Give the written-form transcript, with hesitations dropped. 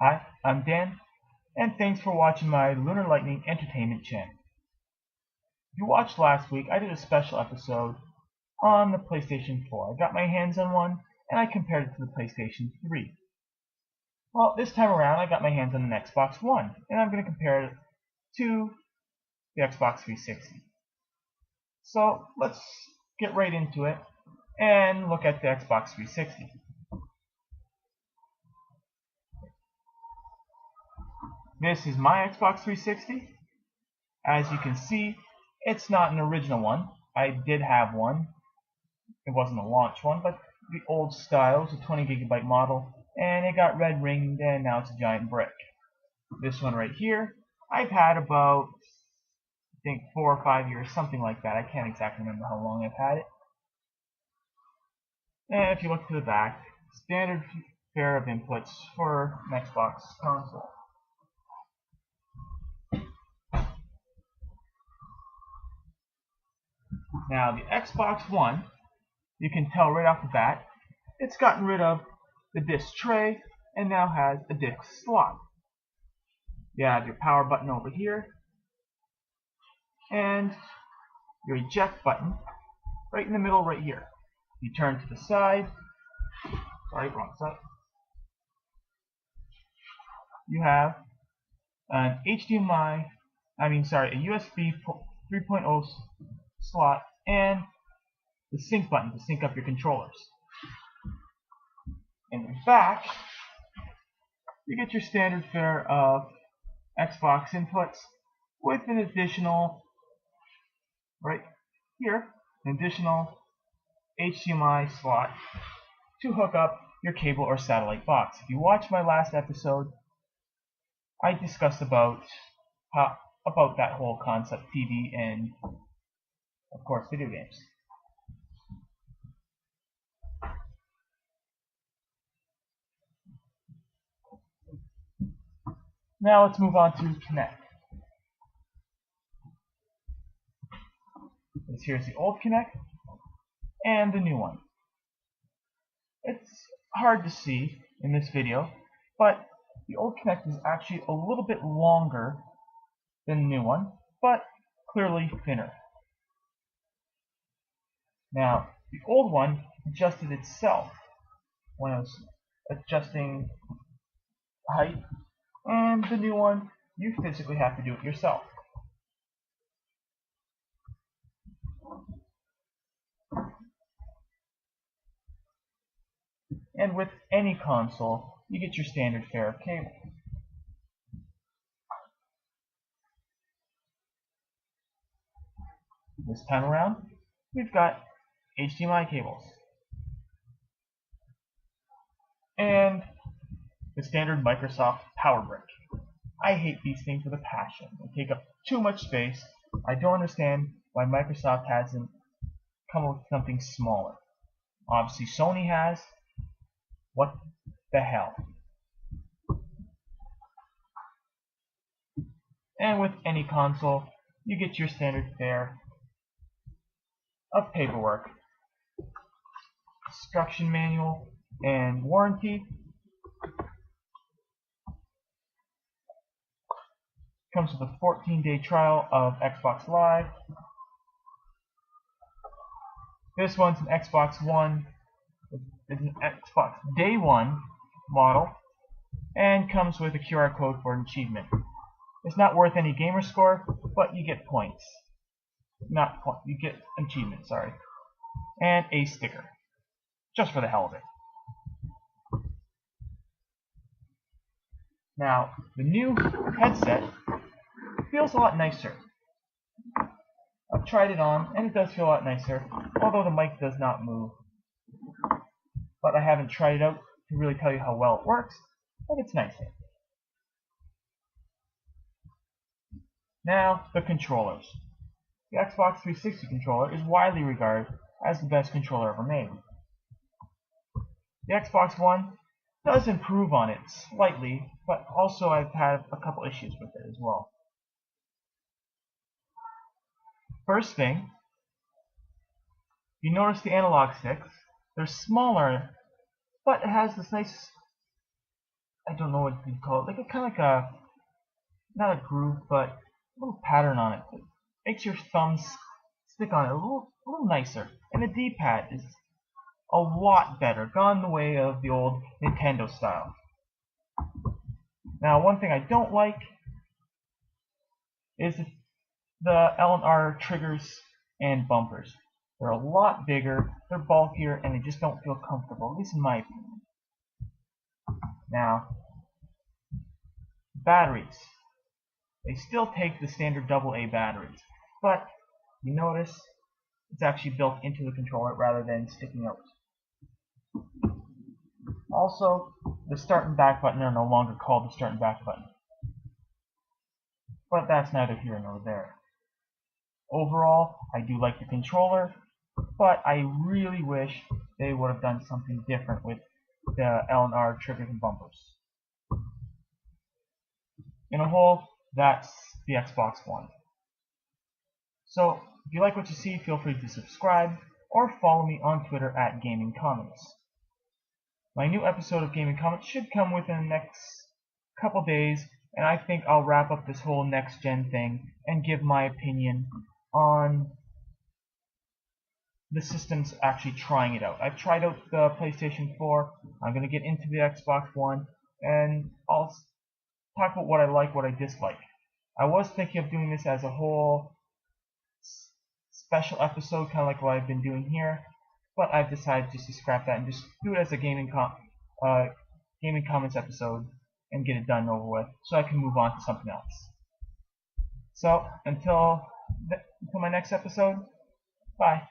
Hi, I'm Dan, and thanks for watching my Lunar Lightning Entertainment channel. If you watched last week, I did a special episode on the PlayStation 4. I got my hands on one, and I compared it to the PlayStation 3. Well, this time around, I got my hands on an Xbox One, and I'm going to compare it to the Xbox 360. So, let's get right into it and look at the Xbox 360. This is my Xbox 360. As you can see, it's not an original one. I did have one. It wasn't a launch one, but the old style. It was a 20GB model, and it got red ringed, and now it's a giant brick. This one right here, I've had about, I think, 4 or 5 years, something like that. I can't exactly remember how long I've had it. And if you look to the back, standard fare of inputs for an Xbox console. Now, the Xbox One, you can tell right off the bat, it's gotten rid of the disc tray and now has a disc slot. You have your power button over here and your eject button right in the middle right here. You turn to the side, sorry, wrong side. You have an a USB 3.0 slot and the sync button to sync up your controllers. In the back, you get your standard fare of Xbox inputs with an additional, right here, an additional HDMI slot to hook up your cable or satellite box. If you watched my last episode, I discussed about that whole concept, TV and, of course, video games. Now let's move on to Kinect. Here's the old Kinect and the new one. It's hard to see in this video, but the old Kinect is actually a little bit longer than the new one, but clearly thinner. Now, the old one adjusted itself when I was adjusting height, and the new one, you physically have to do it yourself. And with any console, you get your standard fare of cable. This time around, we've got HDMI cables and the standard Microsoft power brick. I hate these things with a passion. They take up too much space. I don't understand why Microsoft hasn't come up with something smaller. Obviously Sony has. What the hell? And with any console, you get your standard fare of paperwork, instruction manual, and warranty. Comes with a 14-day trial of Xbox Live. This one's an Xbox One. It's an Xbox Day 1 model and comes with a QR code for an achievement. It's not worth any gamer score, but you get points. You get an achievement, sorry. And a sticker. Just for the hell of it. Now, the new headset feels a lot nicer. I've tried it on, and it does feel a lot nicer, although the mic does not move. But I haven't tried it out to really tell you how well it works, but it's nicer. Now, the controllers. The Xbox 360 controller is widely regarded as the best controller ever made. The Xbox One does improve on it slightly, but also I've had a couple issues with it as well. First thing, you notice the analog sticks. They're smaller, but it has this nice I don't know what you'd call it, like a kind of like a, not a groove, but a little pattern on it. It makes your thumbs stick on it a little nicer. And the D-pad is a lot better, gone the way of the old Nintendo style. Now, one thing I don't like is the L and R triggers and bumpers. They're a lot bigger, they're bulkier, and they just don't feel comfortable, at least in my opinion. Now, batteries. They still take the standard AA batteries, but you notice it's actually built into the controller rather than sticking out. Also, the start and back button are no longer called the start and back button. But that's neither here nor there. Overall, I do like the controller, but I really wish they would have done something different with the L and R triggers and bumpers. In a whole, that's the Xbox One. So, if you like what you see, feel free to subscribe or follow me on Twitter at Gaming Comments. My new episode of Gaming Comments should come within the next couple days, and I think I'll wrap up this whole next-gen thing and give my opinion on the systems actually trying it out. I've tried out the PlayStation 4, I'm going to get into the Xbox One, and I'll talk about what I like, what I dislike. I was thinking of doing this as a whole special episode, kind of like what I've been doing here, but I've decided just to scrap that and just do it as a gaming comments episode and get it done over with, so I can move on to something else. So until my next episode, bye.